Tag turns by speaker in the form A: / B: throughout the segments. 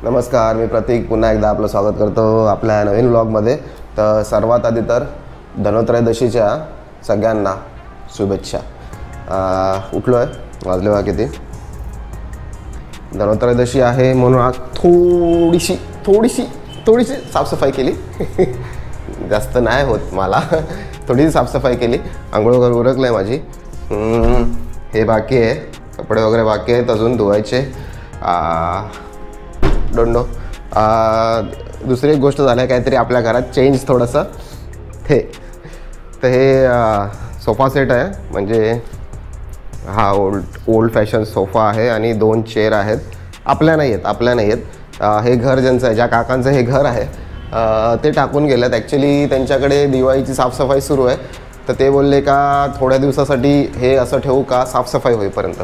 A: नमस्कार, मी प्रतीक पुन्हा एकदा आपलं स्वागत करतो आपल्या नवीन व्लॉगमध्ये. तर सर्वात आधी तर धनोत्रयोदशीच्या सगळ्यांना शुभेच्छा. उठलो आहे, वाजले बघा किती. धनोत्रयोदशी आहे म्हणून आज थोडीशी साफसफाई केली. जास्त नाही होत मला, थोडीशी साफसफाई केली. आंघोळ वगैरे उरकलं आहे माझी. हे बाकी आहे, कपडे वगैरे बाकी आहेत अजून धुवायचे. डोंडो दुसरी एक गोष्ट झाली काहीतरी आपल्या घरात चेंज थोडंसं. हे सोफा सेट आहे, म्हणजे हा ओल्ड फॅशन सोफा आहे आणि 2 चेअर आहेत. आपल्या नाही आहेत. हे घर ज्यांचं आहे, ज्या काकांचं हे घर आहे ते टाकून गेलेत. ॲक्च्युली त्यांच्याकडे दिवाळीची साफसफाई सुरू आहे, तर ते बोलले का थोड्या दिवसासाठी हे असं ठेवू का साफसफाई होईपर्यंत.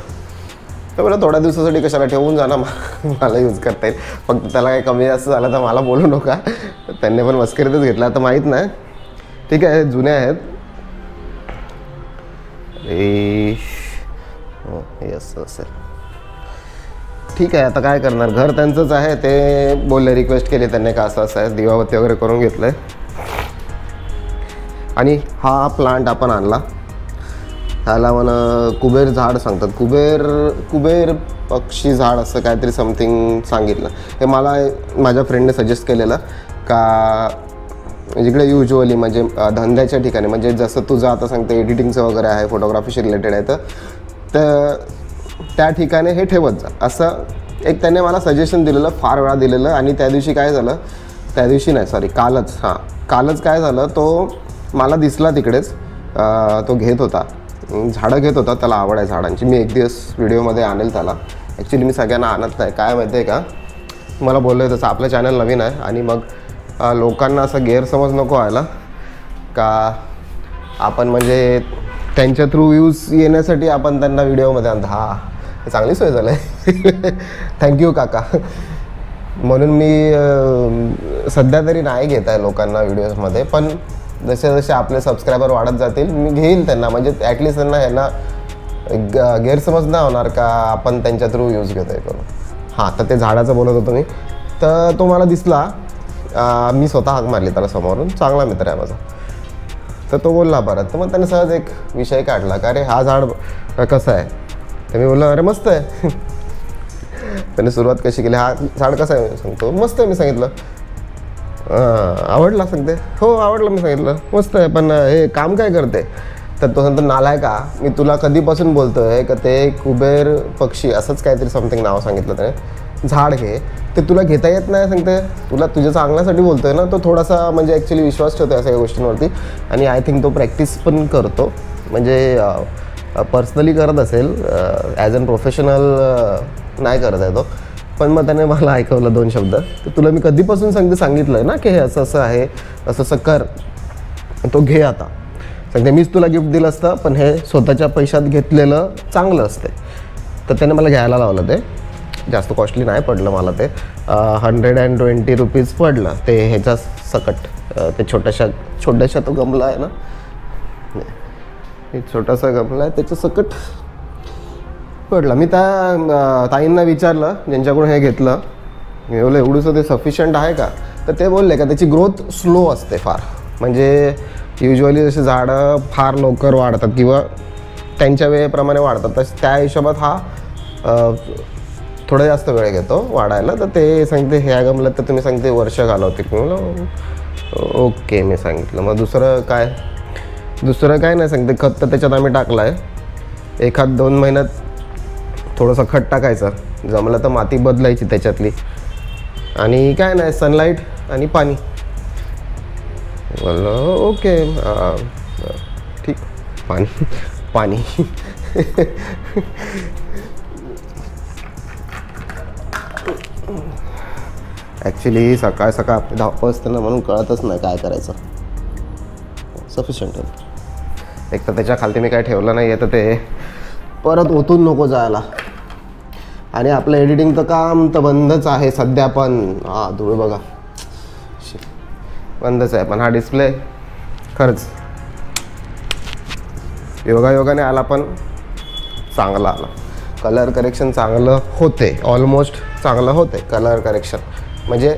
A: तर मला थोड्या दिवसासाठी कशाला ठेवून जा ना, मला यूज करता येईल. फक्त त्याला काही कमी जास्त झालं तर मला बोलू नका. त्यांनी पण मस्करीतच घेतला, तर माहीत नाही. ठीक आहे, जुने आहेत. यस असेल, ठीक आहे. आता काय करणार, घर त्यांचंच आहे. ते बोलले, रिक्वेस्ट केली त्यांनी का असं आहे. दिवाबत्ती वगैरे करून घेतलं आहे. आणि हा प्लांट आपण आणला, ह्याला मला कुबेर झाड सांगतात. कुबेर पक्षी झाड असं काहीतरी समथिंग सांगितलं. हे मला माझ्या फ्रेंडने सजेस्ट केलेलं का जिकडे युजली म्हणजे धंद्याच्या ठिकाणी, म्हणजे जसं तुझं आता सांगते एडिटिंगचं वगैरे आहे, फोटोग्राफीशी रिलेटेड आहे, तर त्या ठिकाणी हे ठेवत जा असं एक त्याने मला सजेशन दिलेलं, फार वेळा दिलेलं. आणि त्या दिवशी काय झालं, त्या दिवशी नाही सॉरी कालच काय झालं, तो मला दिसला तिकडेच. तो घेत होता, झाडं घेत होता. त्याला आवड आहे झाडांची. मी एक दिवस व्हिडिओमध्ये आणेल त्याला. ॲक्च्युली मी सगळ्यांना आणत नाही, काय माहिती आहे का, मला बोललो आहे तसं आपलं चॅनल नवीन आहे आणि मग लोकांना असं गैरसमज नको व्हायला का आपण म्हणजे त्यांच्या थ्रू व्ह्यूज येण्यासाठी आपण त्यांना व्हिडिओमध्ये आणतो. हे चांगली सोय झालं आहे. थँक्यू काका. म्हणून मी सध्या तरी नाही घेत आहे लोकांना व्हिडिओजमध्ये, पण जसे जसे आपले सबस्क्रायबर वाढत जातील मी घेईल त्यांना, म्हणजे ॲटलिस्ट त्यांना ह्यांना गैरसमज नाही होणार का आपण त्यांच्या थ्रू यूज घेतो आहे करून. तर ते झाडाचं बोलत होतो मी. तर तो मला दिसला, मी स्वतः हाक मारली त्याला समोरून. चांगला मित्र आहे माझा. तर तो बोलला परत, तर मग त्याने सहज एक विषय काढला का अरे हा झाड कसं आहे. तर मी बोललो अरे मस्त आहे. त्याने सुरुवात कशी केली, हा झाड कसं आहे सांगतो. मस्त आहे मी सांगितलं. आवडला सांगते, हो आवडलं. मी सांगितलं मस्त आहे, पण हे काम काय करते. तर तो सांगतो नालाय का, मी तुला कधीपासून बोलतो आहे का ते कुबेर पक्षी असंच काहीतरी समथिंग नाव सांगितलं त्याने, झाड घे. ते तुला घेता येत नाही सांगते, तुला तुझ्या चांगल्यासाठी बोलतो आहे ना. तो थोडासा म्हणजे ॲक्च्युली विश्वास ठेवतो या सगळ्या गोष्टींवरती. आणि आय थिंक तो प्रॅक्टिस पण करतो, म्हणजे पर्सनली करत असेल, ॲज अन प्रोफेशनल नाही करत आहे तो. पण मग त्याने मला ऐकवलं 2 शब्द. तर तुला मी कधीपासून सांगितलं आहे ना की हे असं असं आहे, असं कर, तो घे. आता सांगते मीच तुला गिफ्ट दिलं असतं, पण हे स्वतःच्या पैशात घेतलेलं चांगलं असते. तर त्याने मला घ्यायला लावलं. ते जास्त कॉस्टली नाही पडलं मला. ते 120 रुपीज पडलं. ते ह्याच्या सकट ते छोट्याशा तो गमला आहे ना, एक छोटासा गमला आहे त्याच्या सकट पडला. मी त्या ताईंना विचारलं ज्यांच्याकडून हे घेतलं, मी बोललं एवढंसं ते सफिशियंट आहे का. तर ते बोलले का त्याची ग्रोथ स्लो असते फार, म्हणजे युजली जसे झाडं फार लवकर वाढतात किंवा त्यांच्या वेळेप्रमाणे वाढतात, तसं त्या हिशोबात हा थोडा जास्त वेळ घेतो वाढायला. तर ते सांगते ह्या गमलं तर तुम्ही सांगते वर्ष घालवतील. म्हणलं ओके. मी सांगितलं मग दुसरं काय नाही सांगते. खत तर त्याच्यात आम्ही टाकलं आहे. 1-2 महिन्यात थोडंसं खत टाकायचं, जमलं तर माती बदलायची त्याच्यातली, आणि काय नाही सनलाईट आणि पाणी. बोललो ओके ठीक. पाणी ॲक्च्युली सकाळ आपली धावपळ असते ना, म्हणून कळतच नाही काय करायचं. सफिशियंट आहे. एक तर त्याच्या खालती मी काय ठेवलं नाही आहे, तर ते परत ओतून नको जायला. आणि आपलं एडिटिंगचं काम तर बंदच आहे सध्या. पण धूळ बघा बंदच आहे. पण हा डिस्प्ले खरंच योगायोगाने आला, पण चांगला आला. कलर करेक्शन चांगलं होते, ऑलमोस्ट चांगलं होते कलर करेक्शन. म्हणजे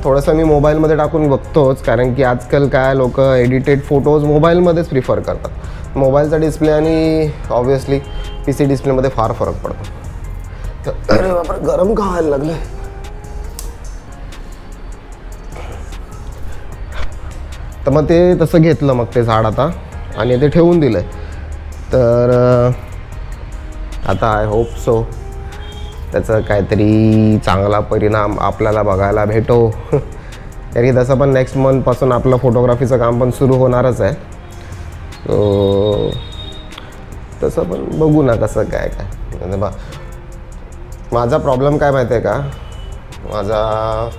A: थोडंसं मी मोबाईलमध्ये टाकून बघतोच, कारण की आजकाल काय लोक एडिटेड फोटोज मोबाईलमध्येच प्रिफर करतात. मोबाईलचा डिस्प्ले आणि ऑब्व्हियसली PC डिस्प्लेमध्ये फार फरक पडतो. अरे बापरे, गरम का व्हायला लागलं. तर मग ते तसं घेतलं मग ते झाड आता आणि ते ठेवून दिलं. तर आता आय होप सो त्याचा काहीतरी चांगला परिणाम आपल्याला बघायला भेटो. तरी तसं पण नेक्स्ट मंथपासून आपलं फोटोग्राफीचं काम पण सुरू होणारच आहे. सो तसं पण बघू ना कसं काय काय. म्हणजे माझा प्रॉब्लेम काय माहिती आहे का, माझा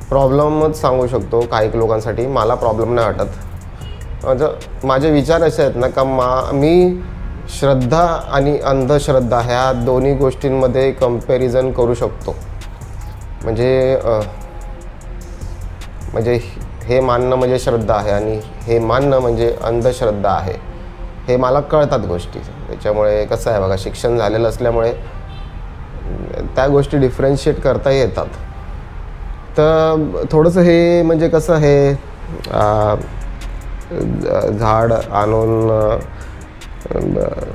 A: प्रॉब्लेमच सांगू शकतो काही लोकांसाठी. मला प्रॉब्लेम नाही वाटत. माझे विचार असे आहेत ना का मी श्रद्धा आणि अंधश्रद्धा ह्या दोन्ही गोष्टींमध्ये कंपॅरिझन करू शकतो. म्हणजे हे मानणं म्हणजे श्रद्धा आहे आणि हे मानणं म्हणजे अंधश्रद्धा आहे. हे मला कळतात गोष्टी. त्याच्यामुळे कसं आहे बघा, शिक्षण झालेलं असल्यामुळे त्या गोष्टी डिफरन्शिएट करता येतात. तर थोडंसं हे म्हणजे कसं हे झाड आणून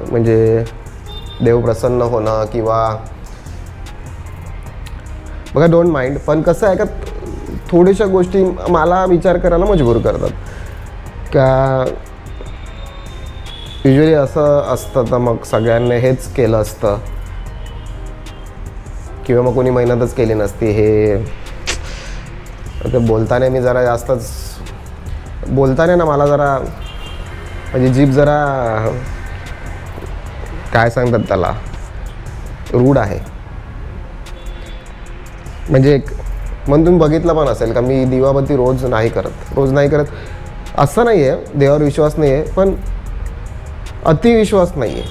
A: म्हणजे देव प्रसन्न होणं किंवा बघा डोंट माइंड, पण कसं आहे का थोड्याशा गोष्टी मला विचार करायला मजबूर करतात. का युजली असं असतं तर मग सगळ्यांनी हेच केलं असतं किंवा मग कोणी मेहनतच केली नसती. हे ते बोलताना मी जरा जास्तच बोलताना ना मला जरा म्हणजे जीभ जरा काय सांगतात त्याला रूढ आहे. म्हणजे म्हणून तुम्ही बघितलं पण असेल का मी दिवाबत्ती रोज नाही करत. असं नाही आहे देवावर विश्वास नाही आहे, पण अतिविश्वास नाही आहे.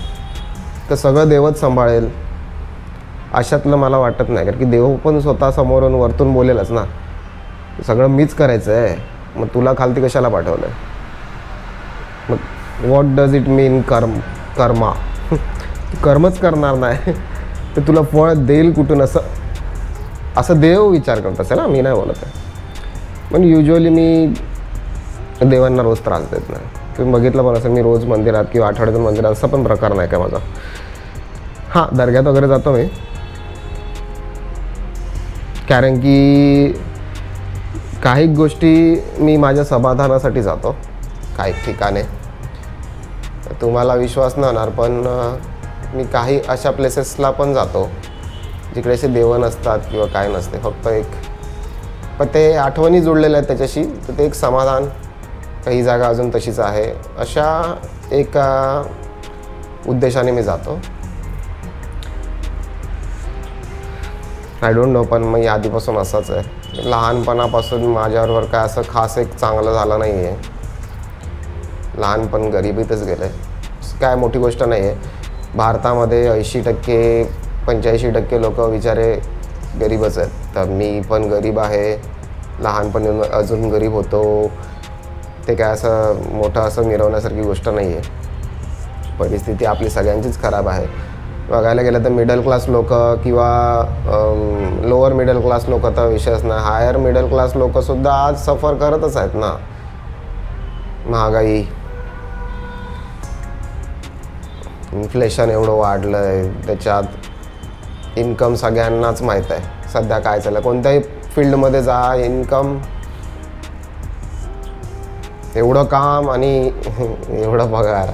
A: तर सगळं देवच सांभाळेल अशातलं मला वाटत नाही. कारण की देव पण स्वतः समोरून वरतून बोलेलच ना, सगळं मीच करायचं आहे, मग तुला खालती कशाला पाठवलं आहे. मग व्हॉट डज इट मीन कर्मा. कर्मच करणार नाही तर तुला फळ देईल कुठून, असं देव विचार करत असेल ना, मी नाही बोलत आहे. पण युजली मी देवांना रोज त्रास देत नाही. तुम्ही बघितलं पण असेल मी रोज मंदिरात किंवा आठवड्यातून मंदिरात असा पण प्रकार नाही का माझा. हां, दर्ग्यात वगैरे जातो मी, कारण की काही गोष्टी मी माझ्या समाधानासाठी जातो. काही ठिकाणे तुम्हाला विश्वास नाही होणार, पण मी काही अशा प्लेसेसला पण जातो जिकडे असे देव नसतात किंवा काय नसते, फक्त पण ते आठवणी जोडलेल्या आहेत त्याच्याशी. तर ते एक समाधान, काही जागा अजून तशीच आहे, अशा एका उद्देशाने मी जातो. आय डोंट नो, पण मी आधीपासून असाच आहे. लहानपणापासून माझ्याबरोबर काय असं खास एक चांगलं झालं नाही आहे. लहानपण गरिबीतच गेलं आहे, काय मोठी गोष्ट नाही आहे. भारतामध्ये 80% 85% लोक बिचारे गरीबच आहेत. तर मी पण गरीब आहे, लहानपणी अजून गरीब होतो. ते काय असं मोठं असं मिरवण्यासारखी गोष्ट नाही आहे. परिस्थिती आपली सगळ्यांचीच खराब आहे. बघायला गेलं तर मिडल क्लास लोक किंवा लोअर मिडल क्लास लोक तर विषयच नाही, हायर मिडल क्लास लोकसुद्धा आज सफर करतच आहेत ना. महागाई, इन्फ्लेशन एवढं वाढलं आहे, त्याच्यात इन्कम सगळ्यांनाच माहीत आहे सध्या काय चाललं. कोणत्याही फील्डमध्ये जा, इन्कम एवढं काम आणि एवढं पगार.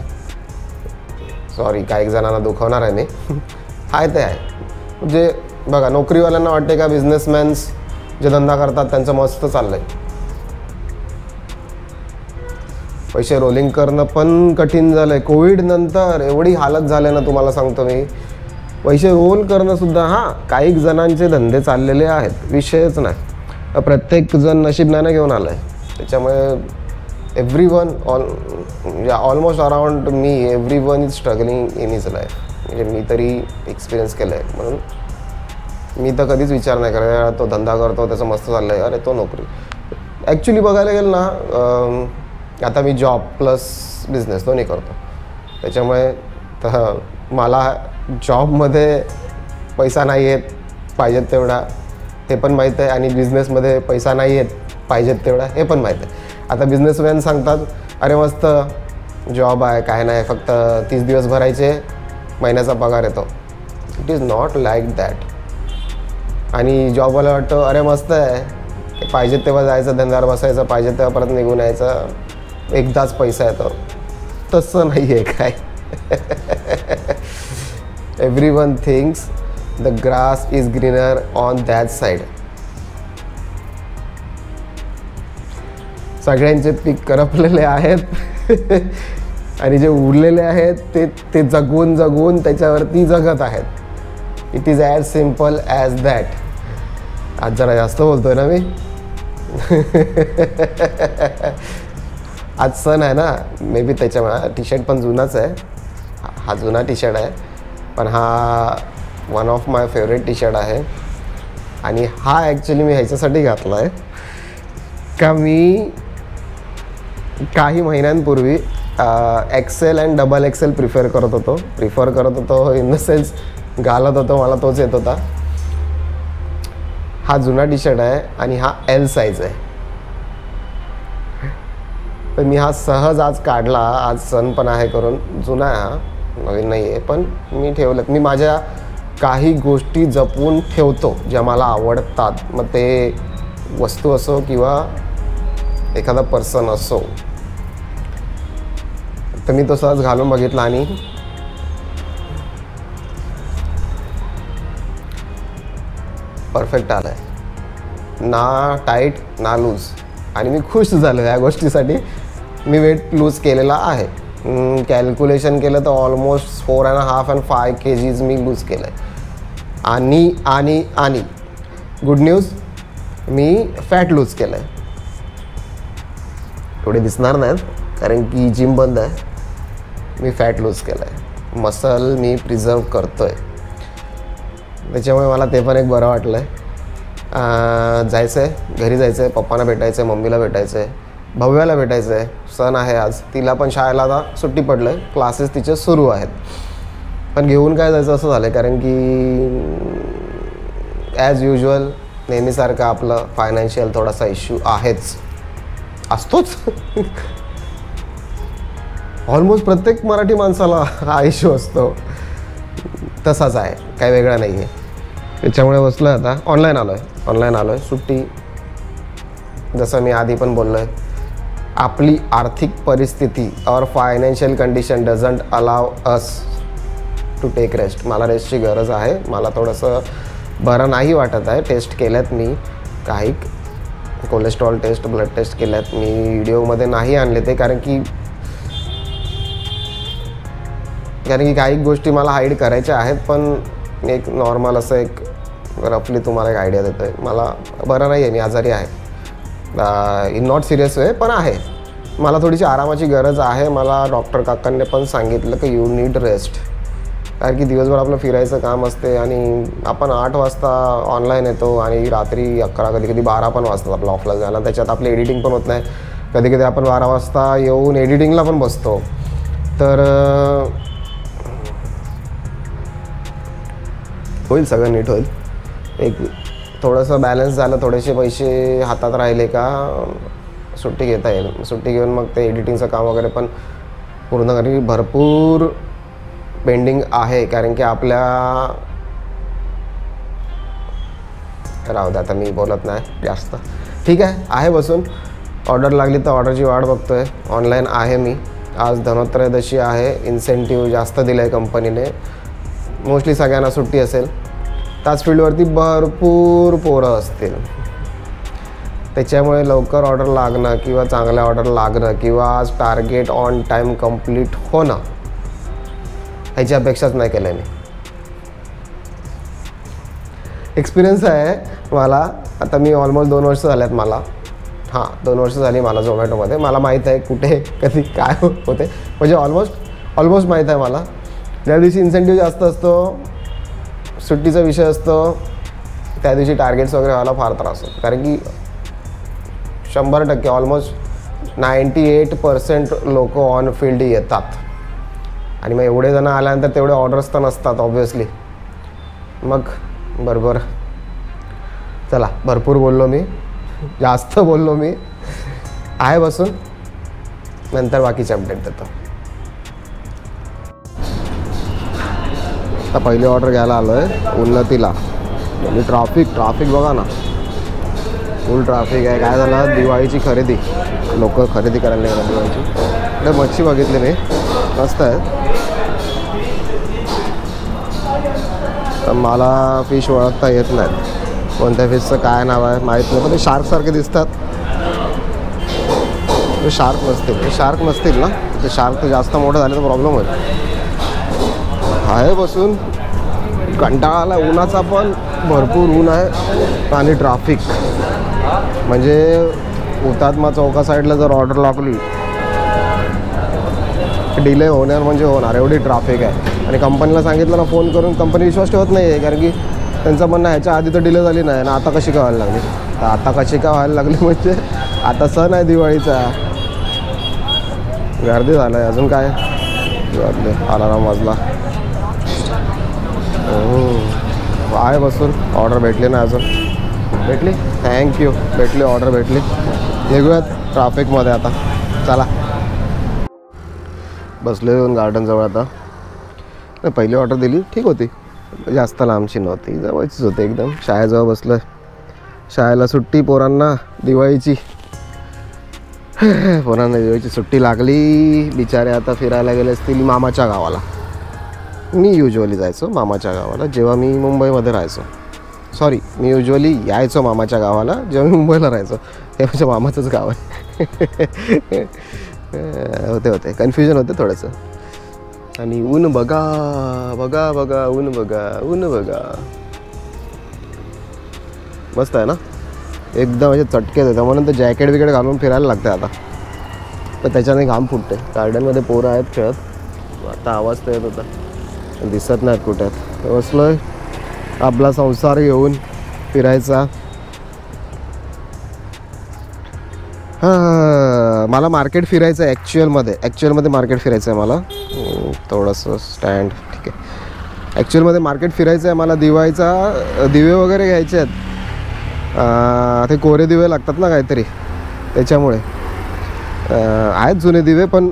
A: सॉरी, काही जणांना दुखवणार आहे मी. आहे ते आहे. म्हणजे बघा, नोकरीवाल्यांना वाटते का बिझनेसमॅन्स जे धंदा करतात त्यांचं मस्त चाललं आहे. पैसे रोलिंग करणं पण कठीण झालं आहे. कोविड नंतर एवढी हालत झाली ना, तुम्हाला सांगतो मी. पैसे रोल करणंसुद्धा, हां काही जणांचे धंदे चाललेले आहेत, विषयच नाही. प्रत्येक जण नशीबनाने घेऊन आलं आहे. त्याच्यामुळे everyone almost around me everyone is struggling in his life. म्हणजे मी तरी एक्सपिरियन्स केलं आहे. म्हणून मी तर कधीच विचार नाही करत तो धंदा करतो त्याचं मस्त चाललं आहे, अरे तो नोकरी. ॲक्च्युली बघायला गेलं ना, आता मी जॉब प्लस बिझनेस दोन्ही करतो. त्याच्यामुळे तर मला जॉबमध्ये पैसा नाही येत पाहिजेत तेवढा हे पण माहीत आहे, आणि बिझनेसमध्ये पैसा नाही येत पाहिजेत तेवढा हे पण माहीत आहे. आता बिझनेसमॅन सांगतात अरे मस्त जॉब आहे, काय नाही, फक्त 30 दिवस भरायचे, महिन्याचा पगार येतो. It is not like that. आणि जॉबवाला वाटतं अरे मस्त आहे, पाहिजे तेव्हा जायचं, धंद्यावर बसायचं, पाहिजे तेव्हा परत निघून यायचं, एकदाच पैसा येतो. तसं नाही आहे काय. Everyone thinks the grass is greener on that side. सगळ्यांचे पीक करपलेले आहेत आणि जे उरलेले आहेत ते जगवून जगवून त्याच्यावरती जगत आहेत. It is as simple as that. आज जरा जास्त बोलतोय ना मी. आज सण आहे ना, मे बी त्याच्यामुळे. टी शर्ट पण जुनाच आहे, हा जुना टी शर्ट आहे, पण हा one of my favourite T shirt आहे. आणि हा ॲक्च्युली मी ह्याच्यासाठी घातला आहे का मी काही महिन्यांपूर्वी Excel and double Excel prefer करत होतो इन द सेन्स घालत होतो, मला तोच येत होता. हा जुना टी शर्ट आहे आणि हा एल साईज आहे. तर मी हा सहज आज काढला, आज सण पण आहे करून. जुना आहे हा, नवीन नाही आहे, पण मी ठेवलं. मी माझ्या काही गोष्टी जपून ठेवतो ज्या मला आवडतात, मग ते वस्तू असो किंवा एखादा पर्सन असो. तर मी तो सहज घालून बघितला आणि परफेक्ट आला आहे, ना टाईट ना लूज. आणि मी खुश झालो या गोष्टीसाठी. मी वेट लूज केलेला आहे, कॅल्क्युलेशन केलं तर ऑलमोस्ट 4.5 and 5 kgs मी लूज केलं आहे. आणि गुड न्यूज, मी फॅट लूज केलं आहे. थोडे दिसणार नाहीत कारण की जिम बंद आहे. मी फॅट लूज केलं आहे, मसल मी प्रिझर्व करतो आहे. त्याच्यामुळे मला ते पण एक बरं वाटलं आहे. जायचं आहे, घरी जायचं आहे, पप्पांना भेटायचं आहे, मम्मीला भेटायचं आहे, भव्याला भेटायचं आहे. सण आहे आज, तिला पण शाळेला आता सुट्टी पडलं आहे, क्लासेस तिचे सुरू आहेत. पण घेऊन काय जायचं असं झालं, कारण की ॲज युजल नेहमीसारखं आपलं फायनान्शियल थोडासा इश्यू आहेच, असतोच. ऑलमोस्ट प्रत्येक मराठी माणसाला हा इश्यू असतो, तसाच आहे, काही वेगळा नाही आहे. त्याच्यामुळे बसलो आहे आता. ऑनलाईन आलो आहे सुट्टी. जसं मी आधी पण बोललो आहे, आपली आर्थिक परिस्थिती और financial condition doesn't allow us to take rest. मला रेस्टची गरज आहे. मला थोडंसं बरं नाही वाटत आहे. टेस्ट केल्यात मी, काही कोलेस्ट्रॉल टेस्ट, ब्लड टेस्ट केल्यात मी. व्हिडिओमध्ये नाही आणले ते, कारण की काही गोष्टी मला हाईड करायच्या आहेत. पण एक नॉर्मल असं एक रफली तुम्हाला एक आयडिया देतो आहे. मला बरं नाही आहे, मी आजारी आहे. इन नॉट सिरियस वे, पण आहे. मला थोडीशी आरामाची गरज आहे. मला डॉक्टर काकांनी पण सांगितलं की यू नीड रेस्ट, कारण की दिवसभर आपलं फिरायचं काम असते आणि आपण 8 वाजता ऑनलाईन येतो आणि रात्री 11, कधी 12 पण वाजतात आपलं ऑफलाईन जायला. त्याच्यात आपली एडिटिंग पण होत नाही. कधी आपण 12 वाजता येऊन एडिटिंगला पण बसतो. तर होईल, सगळं नीट होईल. एक थोडंसं बॅलन्स झालं, थोडेसे पैसे हातात राहिले का सुट्टी घेता येईल. सुट्टी घेऊन मग ते एडिटिंगचं काम वगैरे पण पूर्ण, कारण भरपूर पेंडिंग आहे. कारण की आपल्या राहू द्या, आता मी बोलत नाही जास्त. ठीक आहे बसून. ऑर्डर लागली तर ऑर्डरची वाट बघतो आहे. ऑनलाईन आहे मी. आज धनोत्रयोदशी आहे, इन्सेंटिव्ह जास्त दिलं आहे कंपनीने. मोस्टली सगळ्यांना सुट्टी असेल. त्याच फील्डवरती भरपूर पोरं असतील. त्याच्यामुळे लवकर ऑर्डर लागणं किंवा चांगल्या ऑर्डर लागणं किंवा आज टार्गेट ऑन टाईम कंप्लीट होणं, ह्याची अपेक्षाच नाही केलं मी. एक्सपिरियन्स आहे मला. आता मी ऑलमोस्ट 2 वर्ष झाल्यात मला. 2 वर्ष झाली मला झोमॅटोमध्ये. मला माहीत आहे कुठे कधी काय होते, म्हणजे ऑलमोस्ट माहीत आहे मला. ज्या दिवशी इन्सेंटिव्ह जास्त असतो, सुट्टीचा विषय असतो, त्या दिवशी टार्गेट्स वगैरे व्हायला फार त्रास होतो. कारण की 100% ऑलमोस्ट 98% लोक ऑन फील्ड येतात. आणि मग एवढे जण आल्यानंतर तेवढे ऑर्डर्स तर नसतात ऑब्व्हियसली. मग बरोबर. चला भरपूर बोललो मी, जास्त बोललो मी. आहे बसून, नंतर बाकीचे अपडेट देतो. आता पहिली ऑर्डर घ्यायला आलो आहे उन्नतीला. म्हणजे ट्रॅफिक बघा ना, फुल ट्रॅफिक आहे. काय झालं, दिवाळीची खरेदी, लोक खरेदी करायला गेला दिवाळीची. इकडे मच्छी बघितली मी, मस्त आहे. तर मला फिश ओळखता येत नाहीत, कोणत्या फिशचं काय नाव आहे माहीत नाही. पण ते शार्कसारखे दिसतात. ते शार्क नसतील ना. ते शार्क तर जास्त मोठं झाले तर प्रॉब्लेम होईल. आहे बसून, कंटाळा आला उन्हाचा, पण भरपूर ऊन आहे आणि ट्रॅफिक. म्हणजे हुतात्मा चौका साईडला जर ऑर्डर लागली, डिले होणार म्हणजे होणार, एवढी ट्रॅफिक आहे. आणि कंपनीला सांगितलं ना फोन करून, कंपनी विश्वास ठेवत नाही आहे. कारण की त्यांचं म्हणणं ह्याच्या आधी तर डिले झाली नाही ना, आता कशी काय व्हायला लागली. तर आता कशी काय व्हायला लागली म्हणजे आता सण आहे दिवाळीचा, गर्दी झालं आहे. अजून काय गर्दी, अलाराम वाजला. आहे बसून, ऑर्डर भेटली ना अजून. भेटली, थँक्यू, भेटली ऑर्डर भेटली. निघूयात ट्रॅफिकमध्ये आता. चला बसलो येऊन गार्डनजवळ. आता पहिली ऑर्डर दिली, ठीक होती, जास्त लांबची नव्हती, जवळचीच होती एकदम. शाळेजवळ बसलो आहे. शाळेला सुट्टी पोरांना दिवाळीची. पोरांना दिवाळीची सुट्टी लागली, बिचारे आता फिरायला गेले असतील मामाच्या गावाला. मी युजली जायचो मामाच्या गावाला जेव्हा मी मुंबईमध्ये राहायचो. सॉरी, मी युजली यायचो मामाच्या गावाला जेव्हा मी मुंबईला राहायचो. हे माझ्या मामाचंच गाव आहे. होते कन्फ्युजन होते थोडंसं. आणि ऊन बघा बघा बघा, ऊन बघा, मस्त आहे ना एकदम. म्हणजे चटकेच येतं, म्हणून तर जॅकेट बिकेट घालून फिरायला लागतं आता. तर त्याच्याने घाम फुटते. गार्डनमध्ये पोरं आहेत खेळत. आता आवाज तर येत होता, दिसत नाहीत कुठे आहेत. बसलो आहे आपला संसार घेऊन फिरायचा. मला मार्केट फिरायचं आहे ॲक्च्युअलमध्ये मार्केट फिरायचं आहे मला. थोडंसं स्टँड, ठीक आहे. ॲक्च्युअलमध्ये मार्केट फिरायचं आहे मला. दिवाळीचा दिवे वगैरे घ्यायचे आहेत. ते कोरे दिवे लागतात ना काहीतरी, त्याच्यामुळे. आहेत जुने दिवे, पण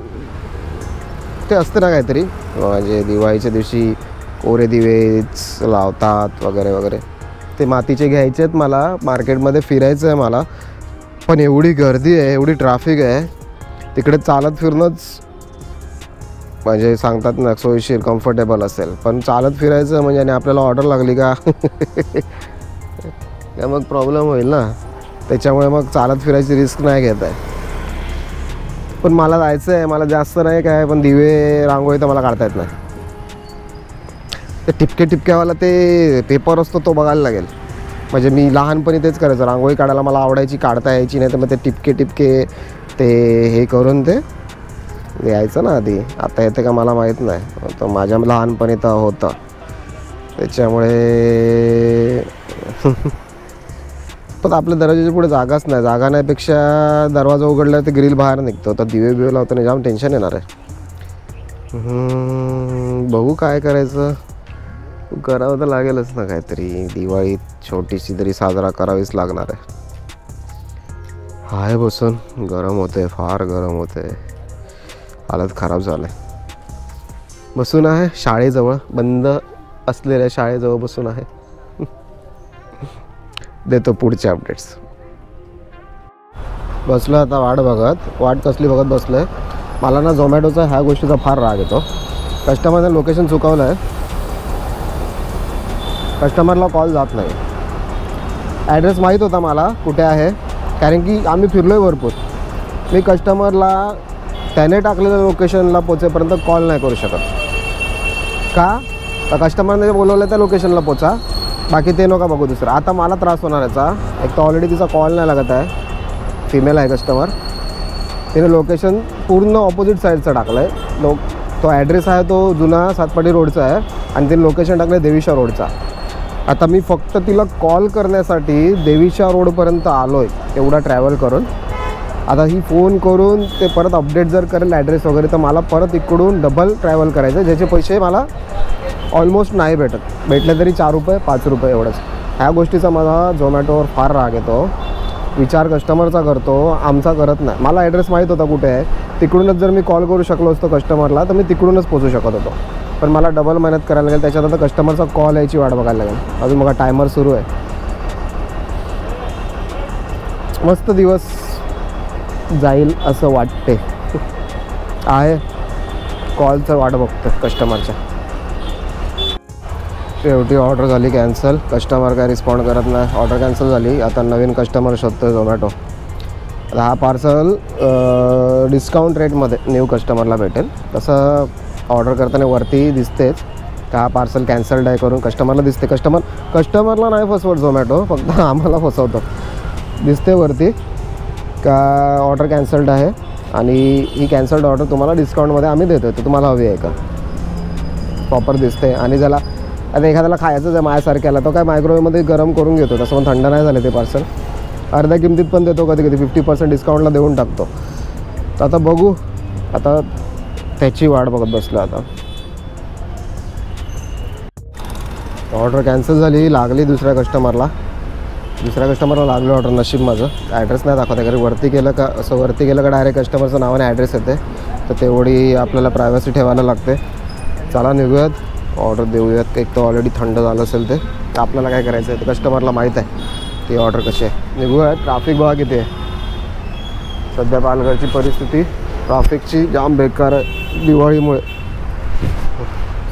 A: ते असते ना काहीतरी, म्हणजे दिवाळीच्या दिवशी कोरे दिवेच लावतात वगैरे वगैरे. ते मातीचे घ्यायचे आहेत मला. मार्केटमध्ये फिरायचं आहे मला, पण एवढी गर्दी आहे, एवढी ट्रॅफिक आहे, तिकडे चालत फिरणंच म्हणजे सांगतात ना सोयीशीर, कम्फर्टेबल असेल. पण चालत फिरायचं म्हणजे, आणि आपल्याला ऑर्डर लागली का मग प्रॉब्लेम होईल ना. त्याच्यामुळे मग चालत फिरायची रिस्क नाही घेत आहे. पण मला जायचं आहे, मला जास्त नाही काय, पण दिवे रांगोळी तर मला काढता येत नाही. ते टिपक्यावाला ते पेपर असतो तो बघायला लागेल. म्हणजे मी लहानपणी तेच करायचं, रांगोळी काढायला मला आवडायची, काढता यायची नाही. तर मग ते टिपके ते हे करून ते यायचं ना आधी. आता येते का मला माहीत नाही, तर माझ्या लहानपणी तर होतं. त्याच्यामुळे पण आपल्या दरवाजाच्या पुढे जागाच नाही. जागा नाहीपेक्षा दरवाजा उघडला तर ग्रिल बाहेर निघतो. तर दिवे लावताना जाम टेन्शन येणार आहे. बघू काय करायचं, करावं तर लागेलच ना काहीतरी. दिवाळी छोटीशी तरी साजरा करावीच लागणार आहे. हाय बसून, गरम होते, फार गरम होते, हालत खराब झालं आहे. बसून आहे शाळेजवळ, बंद असलेल्या शाळेजवळ बसून आहे. देतो पुढचे अपडेट्स. बसलो आता वाट कसली बघत बसलो आहे. मला ना झोमॅटोचा ह्या गोष्टीचा फार राग येतो. कस्टमरने लोकेशन चुकवलं आहे, कस्टमरला कॉल जात नाही. ॲड्रेस माहीत होता मला कुठे आहे, कारण की आम्ही फिरलो आहे भरपूर. मी कस्टमरला त्याने टाकलेल्या लोकेशनला पोचेपर्यंत कॉल नाही करू शकत. का? तर कस्टमरने बोलवलं त्या लोकेशनला पोचा, बाकी ते नका बघू दुसरं. आता मला त्रास होणार याचा. एक तर ऑलरेडी तिचा कॉल नाही लागत आहे, फिमेल आहे कस्टमर. तिने लोकेशन पूर्ण ऑपोजिट साईडचं टाकलं आहे. तो ॲड्रेस आहे तो जुना सातपाटी रोडचा आहे, आणि तिने लोकेशन टाकलं आहे देवीशा रोडचा. आता मी फक्त तिला कॉल करण्यासाठी देवीशा रोडपर्यंत आलो आहे, एवढा ट्रॅव्हल करून. आता ही फोन करून ते परत अपडेट जर करेल ॲड्रेस वगैरे तर मला परत इकडून डबल ट्रॅव्हल करायचं, ज्याचे पैसे मला ऑलमोस्ट नाही भेटले तरी 4 रुपये 5 रुपये एवढंच. ह्या गोष्टीचा मला झोमॅटोवर फार राग येतो. विचार कस्टमरचा करतो, आमचा करत नाही. मला ॲड्रेस माहीत होता कुठे आहे, तिकडूनच जर मी कॉल करू शकलो असतो कस्टमरला तर मी तिकडूनच पोचू शकत होतो. पण मला डबल मेहनत करायला लागेल, त्याच्यात आता कस्टमरचा कॉल यायची वाट बघायला लागेल. अजून बघा टायमर सुरू आहे. मस्त दिवस जाईल असं वाटते आहे. कॉलचं वाट बघतो कस्टमरच्या. शेवटी ऑर्डर झाली कॅन्सल. कस्टमर काय रिस्पॉन्ड करत नाही. ऑर्डर कॅन्सल झाली. आता नवीन कस्टमर शोधतो झोमॅटो. आता हा पार्सल डिस्काउंट रेटमध्ये न्यू कस्टमरला भेटेल. तसं ऑर्डर करताना वरती दिसतेच का हा पार्सल कॅन्सल्ड आहे करून कस्टमरला दिसते. कस्टमरला नाही फसवत झोमॅटो, फक्त आम्हाला फसवतो. दिसते वरती का ऑर्डर कॅन्सल्ड आहे आणि ही कॅन्सल्ड ऑर्डर तुम्हाला डिस्काउंटमध्ये आम्ही देतो, तर तुम्हाला हवी आहे का प्रॉपर दिसते. आणि ज्याला आता एखाद्याला खायचंच आहे माझ्यासारख्याला, तो काय मायक्रोवेवमध्ये गरम करून घेतो. तसं पण थंड नाही झालं ते पार्सल. अर्ध्या किमतीत पण देतो, कधी कधी 50% डिस्काउंटला देऊन टाकतो. तर आता बघू, आता त्याची वाट बघत बसलो. आता ऑर्डर कॅन्सल झाली. लागली दुसऱ्या कस्टमरला लागलं ऑर्डर. नशीब माझं ॲड्रेस नाही दाखवत आहे, कारण वरती गेलं का डायरेक्ट कस्टमरचं नावाने ॲड्रेस येते, तर तेवढी आपल्याला प्रायव्हसी ठेवायला लागते. चला निघूयात, ऑर्डर देऊयात. एक तर ऑलरेडी थंड झालं असेल ते, आपल्याला काय करायचं आहे ते कस्टमरला माहीत आहे ती ऑर्डर कशी आहे. निघूयात. ट्रॅफिक बघा किती आहे सध्या. पालघरची परिस्थिती ट्रॅफिकची जाम बेकार आहे दिवाळीमुळे.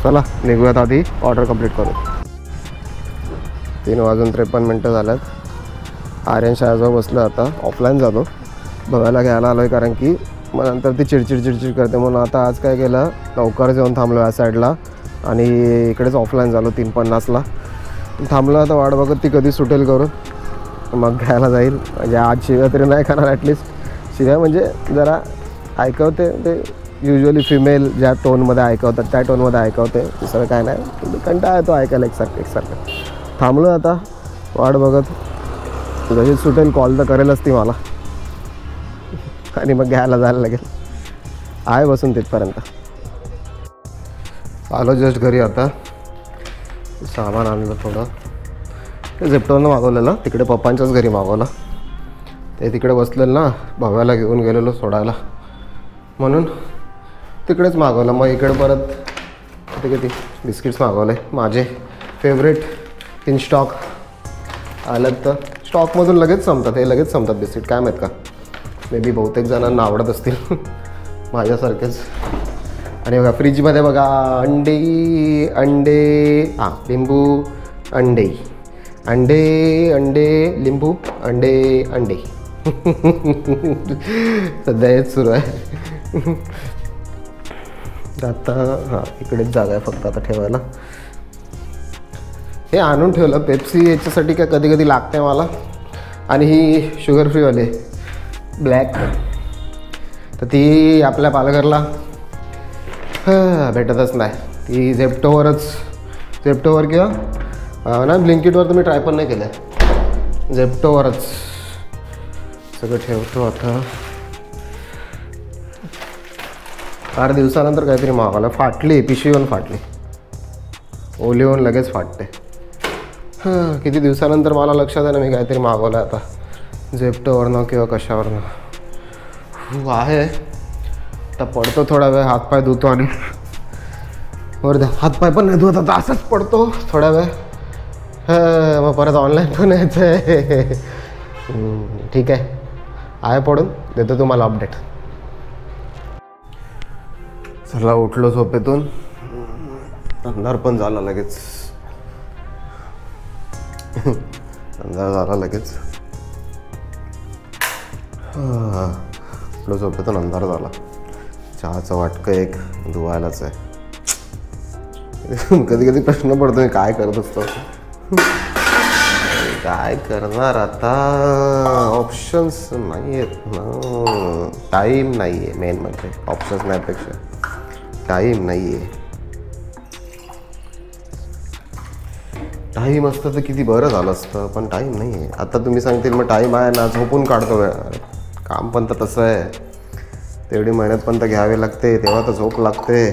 A: चला निघूयात, आधी ऑर्डर कंप्लीट करू. 3:53 झाल्यात. आर्यन शाळेजवळ बसलं. आता ऑफलाईन जातो, बघायला घ्यायला आलो आहे, कारण की मग नंतर ती चिडचिड करते. म्हणून आता आज काय केलं, लवकरच येऊन थांबलो या साईडला आणि इकडेच ऑफलाईन झालो. 3:50ला थांबलो. आता वाट बघत ती कधी सुटेल करून मग घ्यायला जाईल. म्हणजे आज शिव्या तरी नाही खाणार. ॲटलिस्ट शिव्या म्हणजे जरा ऐकवते, ते युजली फिमेल ज्या टोनमध्ये ऐकवतात त्या टोनमध्ये ऐकवते. दुसरं काय नाही, कंटाळा येतो ऐकायला एकसारखं. थांबलो आता वाट बघत. जशी सुटेल कॉल तर करेलच ती मला, आणि मग घ्यायला जायला लागेल. आहे बसून तिथपर्यंत. आलो जस्ट घरी. आता सामान आणलं थोडं, ते झेप्टोनं मागवलेलं, तिकडे पप्पांच्याच घरी मागवलं. ते तिकडे बसलेलं ना, भाव्याला घेऊन गेलेलो सोडायला, म्हणून तिकडेच मागवलं. मग इकडे परत किती बिस्किट्स मागवले माझे फेवरेट. इन स्टॉक आलं तर स्टॉकमधून लगेच संपतात. हे लगेच संपतात बिस्किट, काय माहीत का. मे बी बहुतेक जणांना आवडत असतील माझ्यासारखेच. आणि बघा फ्रीजमध्ये बघा अंडे लिंबू अंडे लिंबू अंडे सध्या हेच सुरू आहे. आता इकडेच जागा आहे फक्त आता ठेवायला. हे आणून ठेवलं पेप्सी याच्यासाठी, काय कधी कधी लागते मला. आणि ही शुगर फ्रीवाली ब्लॅक, तर ती आपल्या पालघरला भेटतच नाही. ती झेप्टोवर किंवा नाही ब्लिंकिटवर तर मी ट्राय पण नाही केलं. झेप्टोवरच सगळं ठेवतो. आता 4 दिवसानंतर काहीतरी मागवलं. फाटली पिशवी पण फाटली. ओली होऊन लगेच फाटते. किती दिवसानंतर मला लक्षात आहे ना मी काहीतरी मागवलं आता झेप्टोवरनं किंवा कशावरनं. आहे आता पडतो थोडा वेळ, हातपाय धुतो आणि वर द्या. हातपाय पण नाही धुत आता, असंच पडतो थोडा वेळ. मग परत ऑनलाईन पण यायचं आहे. ठीक आहे पडून देतो तुम्हाला अपडेट. चला उठलो झोपेतून, अंधार पण झाला लगेच. अंधार झाला लगेच. उठलो झोपेतून, अंधार झाला. चहाचं वाटकं एक धुवायलाच आहे. कधी कधी प्रश्न पडतो मी काय करत असतो. काय करणार आता, ऑप्शन्स नाही आहेत ना. टाईम नाही आहे मेन म्हणजे. ऑप्शन्स नाहीपेक्षा टाईम नाही आहे. टाईम असतं तर किती बरं झालं असतं, पण टाईम नाही आहे. आता तुम्ही सांगतील मग टाईम आहे ना, झोपून काढतो वेळ. काम पण तर तसं आहे, तेवढी मेहनत पण तर घ्यावी लागते, तेव्हा तर झोप लागते.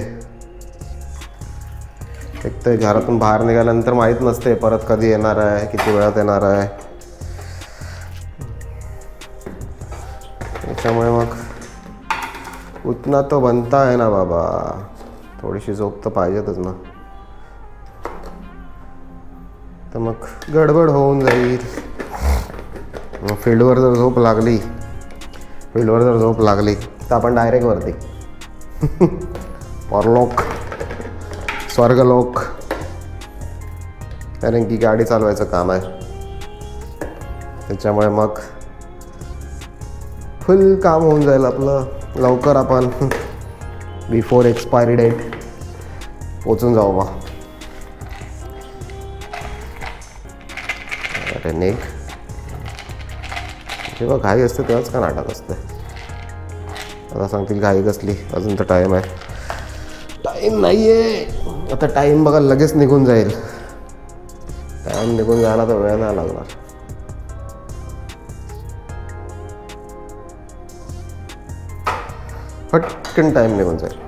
A: एक तर घरातून बाहेर निघाल्यानंतर माहीत नसते परत कधी येणार आहे, किती वेळात येणार आहे. त्याच्यामुळे मग उतना तो बनता आहे ना बाबा, थोडीशी झोप तर पाहिजेतच ना. तर मग गडबड होऊन जाईल. फील्डवर जर झोप लागली तर आपण डायरेक्ट वरती परलोक, स्वर्गलोक, कारण की गाडी चालवायचं काम आहे. त्याच्यामुळे मग फुल काम होऊन जाईल आपलं. लवकर आपण बिफोर एक्सपायरी डेट पोचून जाऊ बा. अरे निघ, जेव्हा घाई असते तेव्हाच का नाटक असते. आता सांगतील घाई कसली, अजून तर टाईम आहे. टाईम नाही आहे आता, टाईम बघा लगेच निघून जाईल. टाईम निघून जायला तर वेळ नाही लागणार. पटकन टाईम निघून जाईल.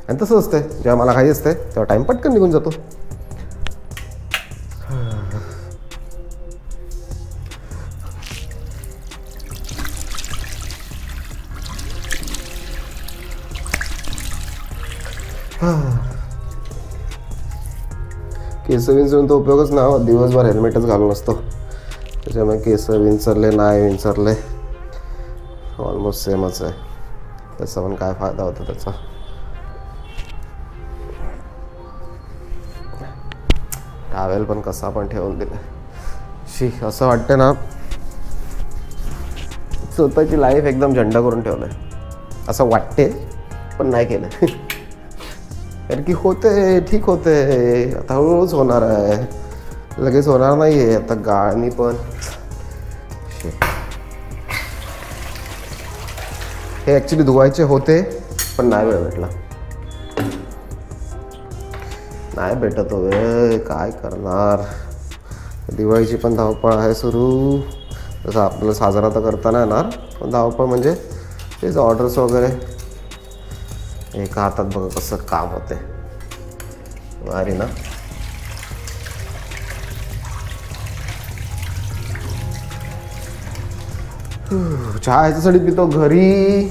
A: आणि तसं असते, जेव्हा मला घाई असते तेव्हा टाईम पटकन निघून जातो. केस विंचरून तो उपयोगच ना, दिवसभर हेल्मेटच घालून असतो. त्याच्यामुळे केस विंचरले नाही विंचरले ऑलमोस्ट सेमच आहे. त्याचा पण काय फायदा होता त्याचा. टावेल पण कसा पण ठेवून दिला. असं वाटतं ना स्वतःची लाईफ एकदम झंडा करून ठेवलंय असं वाटते, पण नाही केलं. कारण की होते, ठीक होते, आता हळूहळूच होणार आहे, लगेच होणार नाही आहे. आता गाणी पण हे ॲक्च्युली धुवायचे होते, पण नाही वेळ भेटला. नाही भेटत हो वेळ, काय करणार. दिवाळीची पण धावपळ आहे सुरू. जसं आपल्याला साजरा तर करता नाही येणार, पण धावपळ म्हणजे तेच ऑर्डर्स वगैरे. एका हातात बघा कसं काम होते, भारी ना. चहा ह्याच्यासाठी पितो घरी,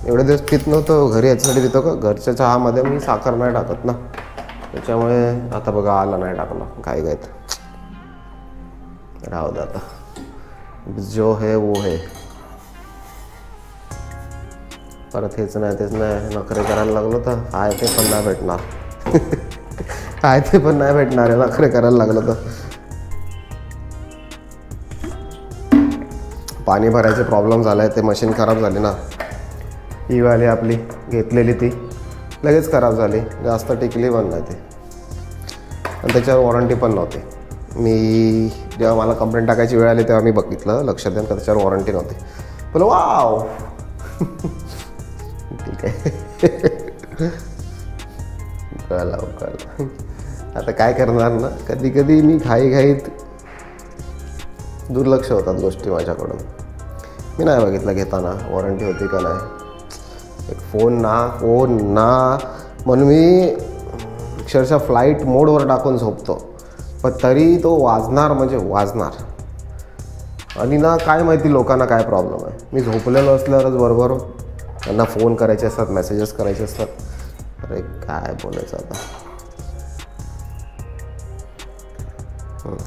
A: एवढे दिवस पित नव्हतो. घरी ह्याच्यासाठी पितो का, घरच्या चहामध्ये मी साखर नाही टाकत ना, त्याच्यामुळे आता बघा आला नाही टाकला. काय काय राहू दे आता, जो है वो है. परत हेच नाही तेच नाही नखरे करायला लागलो तर आहे ते पण नाही भेटणार. आहे ते पण नाही भेटणार आहे नखरे करायला लागलं तर. पाणी भरायचे प्रॉब्लेम झाला आहे, ते मशीन खराब झाली ना. ही वाली आपली घेतलेली ती लगेच खराब झाली, जास्त टिकली पण नाही ती. आणि त्याच्यावर वॉरंटी पण नव्हती. मी जेव्हा मला कंप्लेंट टाकायची वेळ आली तेव्हा मी बघितलं, लक्षात देऊन का त्याच्यावर वॉरंटी नव्हती. बोला वाव ठीक आहे. कळलं. आता काय करणार ना, कधी कधी मी घाईत दुर्लक्ष होतात गोष्टी माझ्याकडून. मी नाही बघितलं घेताना वॉरंटी होती का नाही. एक फोन ना म्हणून मी अक्षरशः फ्लाईट मोडवर टाकून झोपतो, पण तरी तो वाजणार म्हणजे वाजणार. आणि ना काय माहिती लोकांना काय प्रॉब्लेम आहे. मी झोपलेलो असल्यावरच बरोबर त्यांना फोन करायचे असतात, मेसेजेस करायचे असतात. अरे काय बोलायचं आता.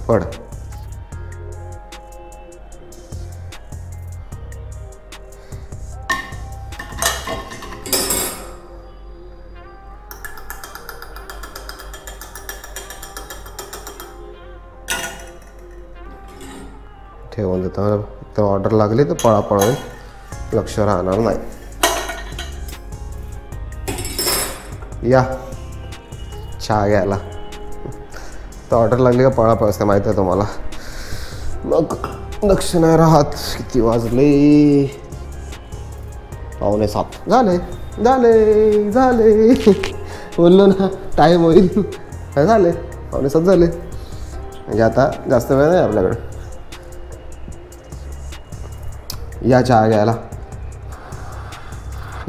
A: पड ठेवून देतो. तर ऑर्डर लागली तर पळापळून लक्ष राहणार नाही. या चहा घ्यायला तर ऑर्डर लागली का पळापळ असते, माहीत आहे तुम्हाला. मग लक्ष नाही राहत. किती वाजले, 6:45 झाले. बोललो ना टाईम होईल. झाले 6:45 झाले, म्हणजे आता जास्त वेळ नाही आपल्याकडे. या चहा घ्यायला.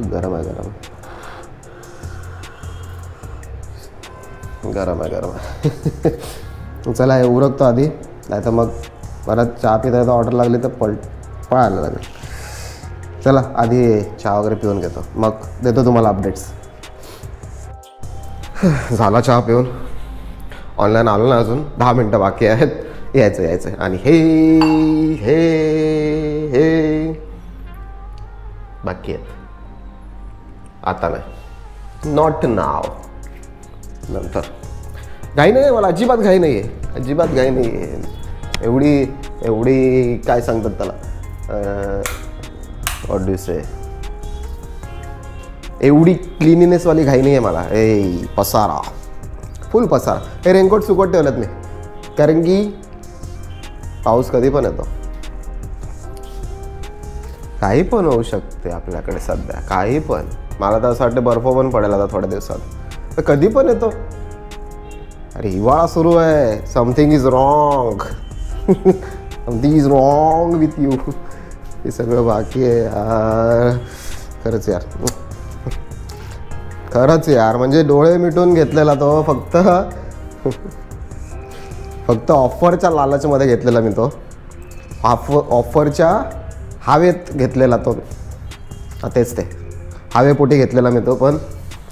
A: गरम आहे गरम गरम आहे गरम आहे. चला हे उरकतो आधी, नाही तर मग परत चहा पिता येतं ऑर्डर लागली तर पळायला लागेल. चला आधी चहा वगैरे पिऊन घेतो, मग देतो तुम्हाला अपडेट्स. झाला चहा पिऊन, ऑनलाईन आलो ना, अजून 10 मिनटं बाकी आहेत. यायचं आणि हे हे हे बाकी आहेत. आता नाही, नॉट नाव, नंतर. घाई नाही आहे मला, अजिबात घाई नाही आहे, अजिबात घाई नाही आहे. एवढी काय सांगतात त्याला, व्हॉट डू यू से, एवढी क्लिनिनेसवाली घाई नाही आहे मला. पसारा, फुल पसारा. हे रेनकोट सुकत ठेवलेत मी, कारण की पाऊस कधी पण येतो, काही पण होऊ शकते आपल्याकडे सध्या, काही पण. मला तर असं वाटतं बर्फ पण पडेल आता थोड्या दिवसात, तर कधी पण येतो. अरे हिवाळा सुरू आहे, something is wrong, something is wrong with you. हे सगळं बाकी आहे यार, खरंच यार, खरंच यार. म्हणजे डोळे मिटून घेतलेला तो, फक्त ऑफरच्या लालचमध्ये घेतलेला मी तो, ऑफरच्या हवेत घेतलेला तो. तेच ते हवेपोटी घेतलेला मी तो. पण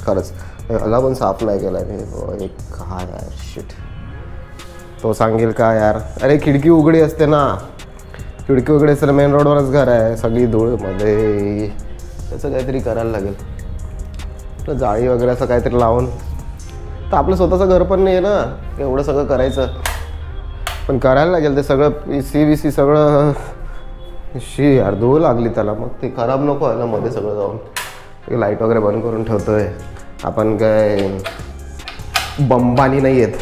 A: खरंच याला पण साफ नाही केला मी. काय यार, शिट. तो सांगेल का यार, अरे खिडकी उघडी असते ना, खिडकी उघडी असते ना, मेन रोडवरच घर आहे, सगळी धूळमध्ये. त्याचं काहीतरी करायला लागेल, जाळी वगैरे असं काहीतरी लावून. तर आपलं स्वतःचं घर पण नाही आहे ना एवढं सगळं करायचं, पण करायला लागेल ते सगळं. PC सगळं, शी यार, धूळ लागली त्याला, मग ते खराब नको आहे ना मध्ये सगळं जाऊन. लाईट वगैरे बंद करून ठेवतोय आपण, काय बंबानी नाही येत.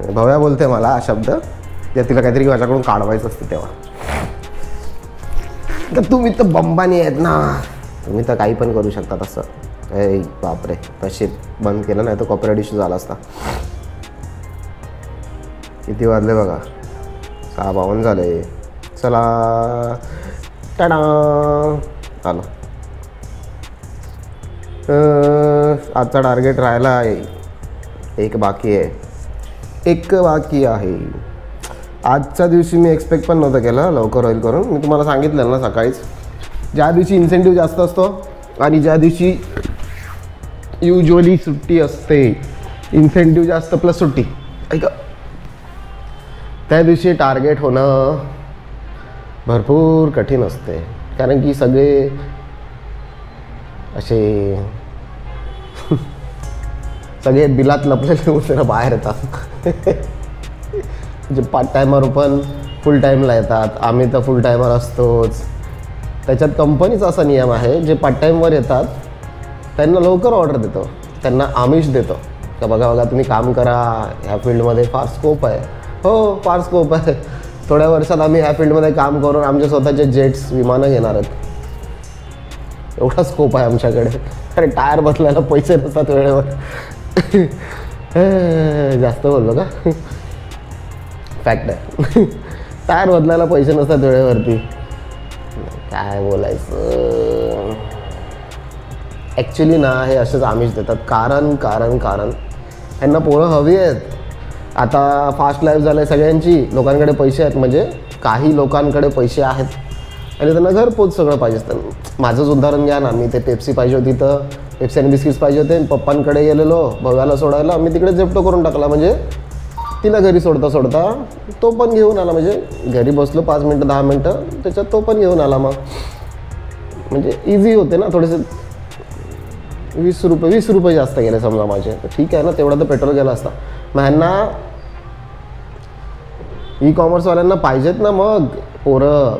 A: भव्या बोलते मला हा शब्द, या तिला काहीतरी माझ्याकडून काढवायचं असतं तेव्हा. तर तुम्ही तर बंबानी आहेत ना, तुम्ही तर काही पण करू शकता तसं. बापरे, तशी बंद केलं नाही तर कॉपीराइट इश्यू झाला असता. किती वाजले बघा, 6:52 झाले. चला टाडा, आलो. आजचा टार्गेट राहिला आहे, एक बाकी आहे. आजच्या दिवशी मी एक्सपेक्ट पण नव्हतं केलं लवकर होईल करून. मी तुम्हाला सांगितलं ना सकाळीच, ज्या दिवशी इन्सेंटिव्ह जास्त असतो आणि ज्या दिवशी युजली सुट्टी असते, इन्सेंटिव्ह जास्त प्लस सुट्टी, ऐका, त्या दिवशी टार्गेट होणं भरपूर कठीण असते. कारण की सगळे असे सगळे बिलात लपलेले उशिरा बाहेर येतात. जे पार्ट टायमर पण फुल टाईमला येतात, आम्ही तर फुल टायमर असतोच. त्याच्यात कंपनीचा असा नियम आहे, जे पार्ट टाईमवर येतात त्यांना लवकर ऑर्डर देतो, त्यांना आमिष देतो का बघा तुम्ही काम करा, ह्या फील्डमध्ये फार स्कोप आहे. हो, फार स्कोप आहे. थोड्या वर्षात आम्ही ह्या फील्डमध्ये काम करून आमचे स्वतःचे जेट्स, विमानं घेणार आहेत. एवढा स्कोप आहे आमच्याकडे. अरे टायर बदलायला पैसे नसतात वेळेवर. जास्त बोललो का? फॅक्ट आहे. टायर बदलायला पैसे नसतात वेळेवरती. काय बोलायचं. ॲक्च्युली ना हे असेच आमिष देतात. कारण ह्यांना पोरं हवी आहेत. आता फास्ट लाईफ झालं आहे सगळ्यांची. लोकांकडे पैसे आहेत, म्हणजे काही लोकांकडे पैसे आहेत आणि त्यांना घरपोच सगळं पाहिजे असतं. माझंच उदाहरण घ्या ना. मी ते पेप्सी पाहिजे होती, तर पेप्सी आणि बिस्किट्स पाहिजे होते. पप्पांकडे गेलेलो भव्याला सोडायला. मी तिकडे झेप्टो करून टाकला. म्हणजे तिला घरी सोडता तो पण घेऊन आला. म्हणजे घरी बसलो 5 मिनटं 10 मिनटं, त्याच्यात तो पण घेऊन आला. मग म्हणजे इझी होते ना थोडेसे. 20 रुपये जास्त गेले समजा माझे, तर ठीक आहे ना, तेवढा तर पेट्रोल गेला असता. मग ह्यांना ई कॉमर्सवाल्यांना पाहिजेत ना मग पोरं.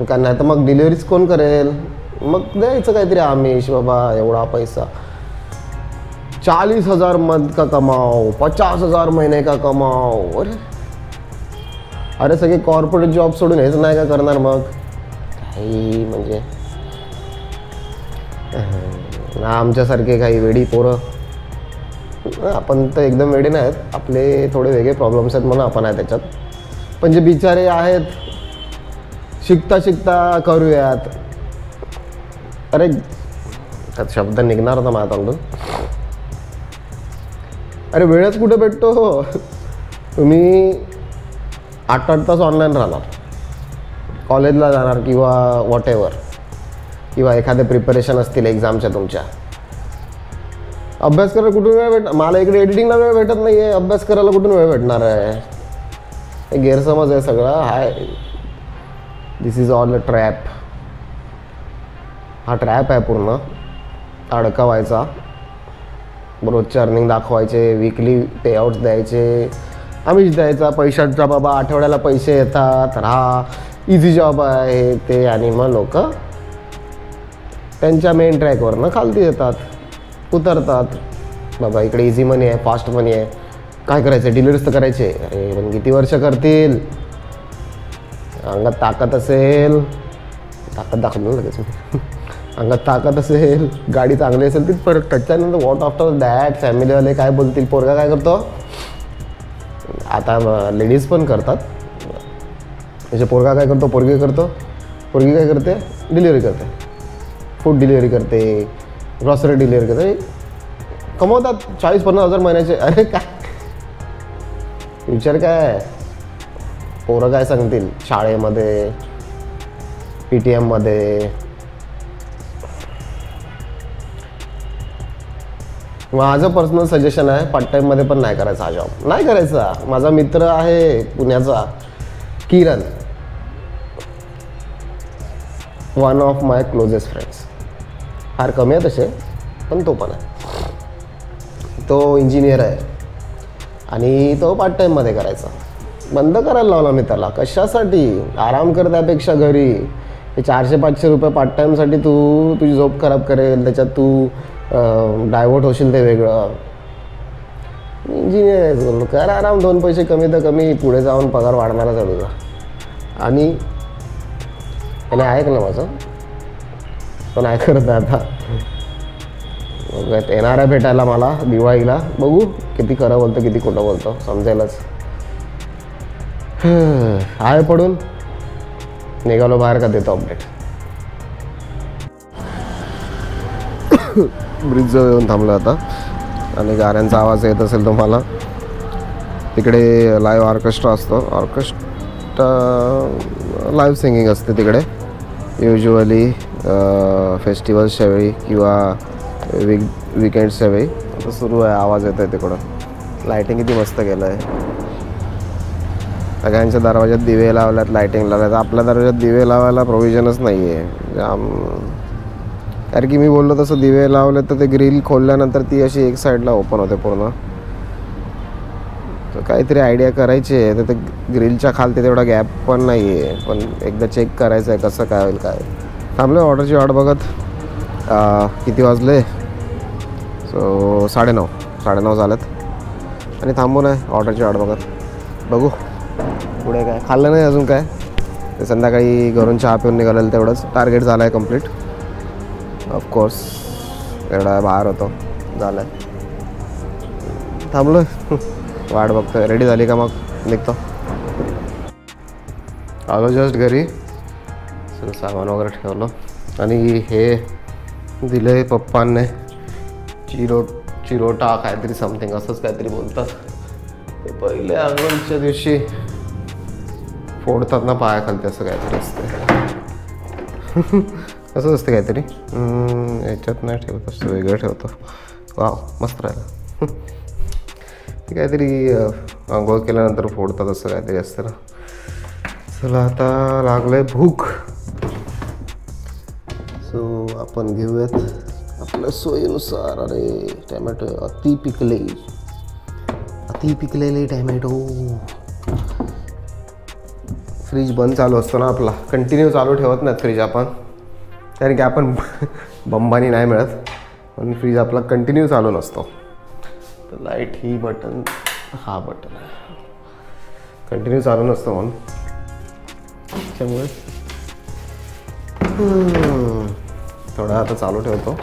A: काय नाही तर मग डिलिव्हरीच कोण करेल. मग द्यायचं काहीतरी आमिष, बाबा एवढा पैसा 40,000 मंथ का कमाओ, 50,000 महीने का कमाओ. अरे सगळे कॉर्पोरेट जॉब सोडून हेच नाही का करणार मग. काही म्हणजे आमच्यासारखे काही वेडी पोरं. आपण तर एकदम वेडे नाहीत. आपले थोडे वेगळे प्रॉब्लेम्स आहेत म्हणून आपण आहे त्याच्यात. पण जे बिचारे आहेत शिकता शिकता करूयात, अरे त्यात शब्द निघणार होता माझ्या तोंडून, अरे वेळच कुठे भेटतो. तुम्ही 8-8 तास ऑनलाईन राहणार, कॉलेजला जाणार किंवा वॉट एव्हर, किंवा एखादे प्रिपरेशन असतील एक्झामच्या तुमच्या, अभ्यास करायला कुठून वेळ भेटणार. मला इकडे एडिटिंगला वेळ भेटत नाही आहे, अभ्यास करायला कुठून वेळ भेटणार आहे. गैरसमज आहे सगळा. हाय, दिस इज ऑल अ ट्रॅप. हा ट्रॅप आहे पूर्ण. अडकवायचा, रोजचे अर्निंग दाखवायचे, वीकली पेआउट्स द्यायचे, आमिष द्यायचा पैशांचा, बाबा आठवड्याला पैसे येतात, हा इझी जॉब आहे ते, आणि मग लोक त्यांच्या मेन ट्रॅकवरनं खालती येतात, उतरतात. बाबा इकडे इझी मनी आहे, फास्ट मनी आहे, काय करायचं, डिलिव्हरीज तर करायचे. अरे पण किती वर्ष करतील. अंगात ताकद असेल, ताकद दाखवलं लगेच मी, अंगात ताकद असेल, गाडी चांगली असेल ती परत. त्याच्यानंतर व्हॉट आफ्टर दॅट फॅमिलीवाले काय बोलतील. पोरगा काय करतो आता, लेडीज पण करतात, म्हणजे पोरगा काय करतो, पोरगी करतो, पोरगी काय करते, डिलिव्हरी करते, फूड डिलिव्हरी करते, ग्रॉसरी डिलिव्हरी करते, कमवतात 40-50 हजार महिन्याचे. अरे काय फ्युचर काय, पोरं काय सांगतील शाळेमध्ये, PTM मध्ये. माझं पर्सनल सजेशन आहे, पार्ट टाईममध्ये पण नाही करायचा हा जॉब, नाही करायचा. माझा मित्र आहे पुण्याचा, Kiran, one of my closest friends. फार कमी आहे तसे, पण तो पण आहे. तो इंजिनियर आहे आणि तो पार्ट टाईममध्ये करायचा. बंद करायला लावला मी त्याला. कशासाठी, आराम कर त्यापेक्षा घरी. हे 400-500 रुपये पार्ट टाईमसाठी तू तुझी झोप खराब करेल, त्याच्यात तू डायव्हर्ट होशील, ते वेगळं. इंजिनियर आहे, कर आराम, 2 पैसे कमी तर कमी, पुढे जाऊन पगार वाढणारच आहे तुझा. आणि त्याने ऐक ना माझं, पण नाही करत आता. येणार आहे भेटायला मला दिवाळीला, बघू किती खरं बोलतो किती खोटं बोलतो, समजेलच. आहे पडून निघालो बाहेर, का देतो अपडेट. ब्रिजजवळ येऊन थांबलो आता, आणि गाण्यांचा आवाज येत असेल तुम्हाला. तिकडे लाईव्ह ऑर्केस्ट्रा असतो, ऑर्केस्ट्रा लाईव्ह सिंगिंग असते तिकडे युज्युअली फेस्टिवल्सच्या वेळी किंवा विकेंड्सच्या वेळी. आता सुरू आहे, आवाज येत आहे तिकडं. लाईटिंग किती मस्त केलं आहे. सगळ्यांच्या दरवाज्यात दिवे लावल्यात, लाईटिंग लावल्यात. आपल्या दरवाज्यात दिवे लावायला प्रोव्हिजनच नाही आहे. जाम, कारण की मी बोललो तसं दिवे लावले तर ते ग्रिल खोलल्यानंतर ती अशी एक साईडला ओपन होते पूर्ण. तर काहीतरी आयडिया करायची आहे. तर ते ग्रिलच्या खालती तेवढा गॅप पण नाही आहे, पण एकदा चेक करायचं आहे कसं काय होईल काय. थांबलो ऑर्डरची वाट बघत. किती वाजले, सो 9:30 झालेत, आणि थांबून आहे ऑर्डरची वाट बघत. बघू पुढे काय. खाल्लं नाही अजून काय, ते संध्याकाळी घरून चहा पिऊन निघालेलं तेवढंच. टार्गेट झालं आहे कम्प्लीट ऑफकोर्स. एवढा बाहेर होतो, झालं आहे. थांबलो आहे, वाट बघतोय. रेडी झाली का मग निघतो. आलो जस्ट घरी, सगळं सामान वगैरे ठेवलं, आणि हे दिले पप्पांनी चिरोटा काहीतरी समथिंग असंच काहीतरी बोलतात. ते पहिले आगमनच्या दिवशी फोडतात ना पायाखालती, असं काहीतरी असते. असंच असते काहीतरी. याच्यात नाही ठेवत, असतं वेगळं ठेवतो. वाव, मस्त राहिलं. ते काहीतरी आंघोळ केल्यानंतर फोडतात असं काहीतरी असतं ना. चला आता लागलंय भूक, सो आपण घेऊयात आपल्या सोयीनुसार. अरे टॅमॅटो अति पिकलेले टॅमॅटो. फ्रीज बंद चालू असतो ना आपला, कंटिन्यू चालू ठेवत नाहीत फ्रीज आपण, कारण की आपण बंबानी नाही मिळत, पण फ्रीज आपला कंटिन्यू चालू नसतो. तर लाईट ही बटन, हा बटन कंटिन्यू चालू नसतो म्हणून, त्यामुळे थोडा आता चालू ठेवतो.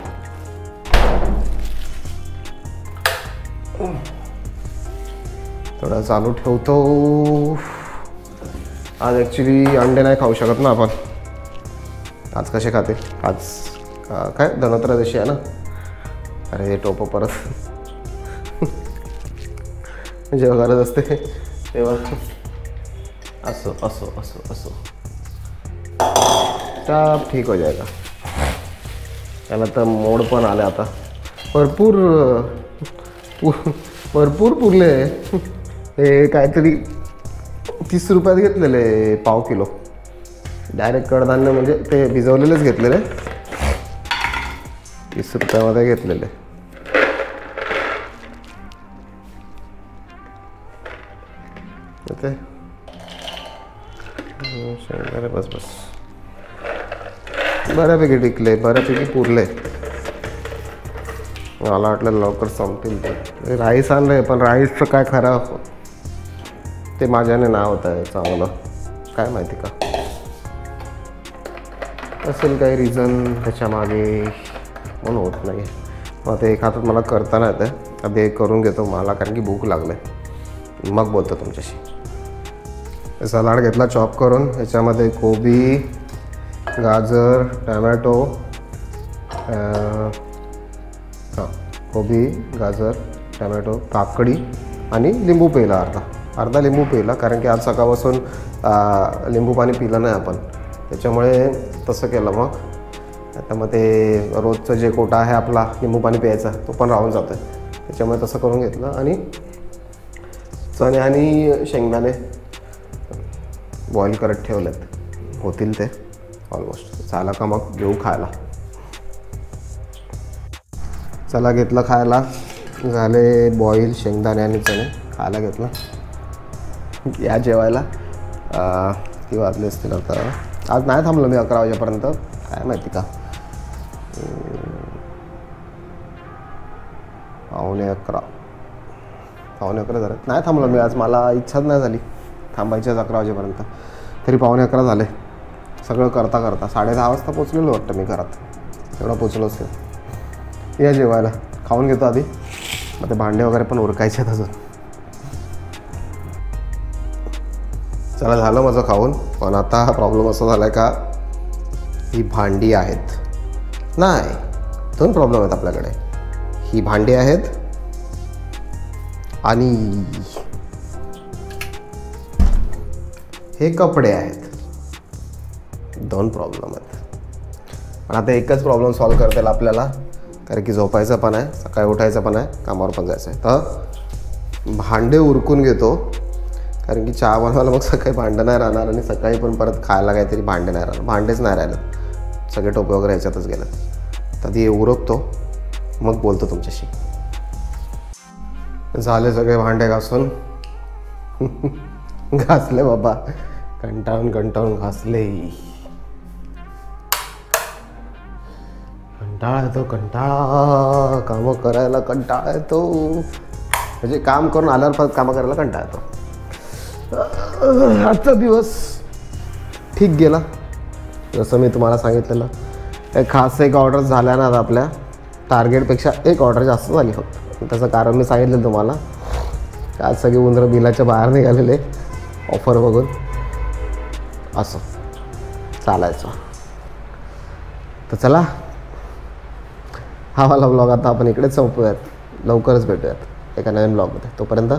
A: आज ॲक्च्युली अंडे नाही खाऊ शकत ना आपण. आज कसे खाते? आज काय धनत्रयोदशी आहे ना. अरे टोपं परत जेव्हा गरज असते तेव्हा असो असो असो असो सब ठीक हो जाएगा. त्याला तर मोड पण आले आता. भरपूर पुरले. हे काहीतरी 30 रुपयात घेतलेले पाव किलो. डायरेक्ट कडधान्य म्हणजे ते भिजवलेलेच घेतलेले. 30 रुपयामध्ये घेतलेले. ते बस बस बऱ्यापैकी टिकले, बऱ्यापैकी पुरले. मला वाटलं लवकर संपतील ते. राईस आणलं पण राईसचं काय खरं ते माझ्याने नाही होत आहे चांगलं. काय माहिती का असेल काही रिझन त्याच्यामागे म्हणून होत नाही. मग ते एक हातात मला करता नाही येतं. आधी एक करून घेतो मला, कारण की भूक लागले. मग बोलतो तुमच्याशी. सलाड घेतला चॉप करून. याच्यामध्ये कोबी, गाजर, टमॅटो, कोबी, गाजर, टमॅटो, काकडी आणि लिंबू पिला. अर्धा लिंबू पिला, कारण की आज सकाळपासून लिंबू पाणी पिलं नाही आपण, त्याच्यामुळे तसं केलं. मग आता मग ते रोजचं जे कोटा आहे आपला लिंबू पाणी प्यायचा तो पण राहून जातो आहे, त्याच्यामुळे तसं करून घेतलं. आणि चणे आणि शेंगदाणे बॉईल करत ठेवलेत, होतील ते ऑलमोस्ट. झालं का मग घेऊ खायला. चला घेतलं खायला. झाले बॉईल शेंगदाणे आणि चणे खायला घेतलं. या जेवायला. किती वाजले असतील आता. आज नाही थांबलो मी 11 वाजेपर्यंत, काय माहिती का. 11:15 झाले. नाही थांबलो मी आज, मला इच्छाच नाही झाली थांबायची 11 वाजेपर्यंत. तरी 11:15 झाले सगळं करता करता. 10:30 वाजता पोचलेलो वाटतं मी घरात. एवढा पोचलोच नाही. या जेवायला. खाऊन घेतो आधी, मग ते भांडे वगैरे पण उरकायचे आहेत अजून. चला झालं माझं खाऊन. पण आता हा प्रॉब्लेम असा झाला आहे का, ही भांडी आहेत. नाही, 2 प्रॉब्लेम आहेत आपल्याकडे. ही भांडी आहेत आणि हे कपडे आहेत. 2 प्रॉब्लेम आहेत. पण आता एकच प्रॉब्लेम सॉल्व करता येईल आपल्याला, कारण की झोपायचं पण आहे, सकाळी उठायचं पण आहे, कामावर पण जायचं आहे. तर भांडे उरकून घेतो, कारण की चहा बनवायला मग सकाळी भांडं नाही राहणार आणि सकाळी पण परत खायला काहीतरी भांडे नाही राहणार. भांडेच नाही राहिलं, सगळे टोपे वगैरे ह्याच्यातच गेलं. तर ती उरकतो, मग बोलतो तुमच्याशी. झाले सगळे भांडे घासून. घासले बाबा, कंटाळून घासले. कंटाळा येतो, कंटाळा. कामं करायला कंटाळा येतो. म्हणजे काम करून आल्यावर परत कामं करायला कंटाळा येतो. आजचा दिवस ठीक गेला, जसं मी तुम्हाला सांगितलेलं. खास एक ऑर्डर झाल्या ना आपल्या टार्गेटपेक्षा 1 ऑर्डर जास्त झाली फक्त. त्याचं कारण मी सांगितलं तुम्हाला. आज सगळे उंदरं बिलाच्या बाहेर निघालेले ऑफर बघून. असं चालायचं. तर चला, हा वाला ब्लॉग आता आपण इकडेच संपवूयात. लवकरच भेटूयात एका नवीन ब्लॉगमध्ये. तोपर्यंत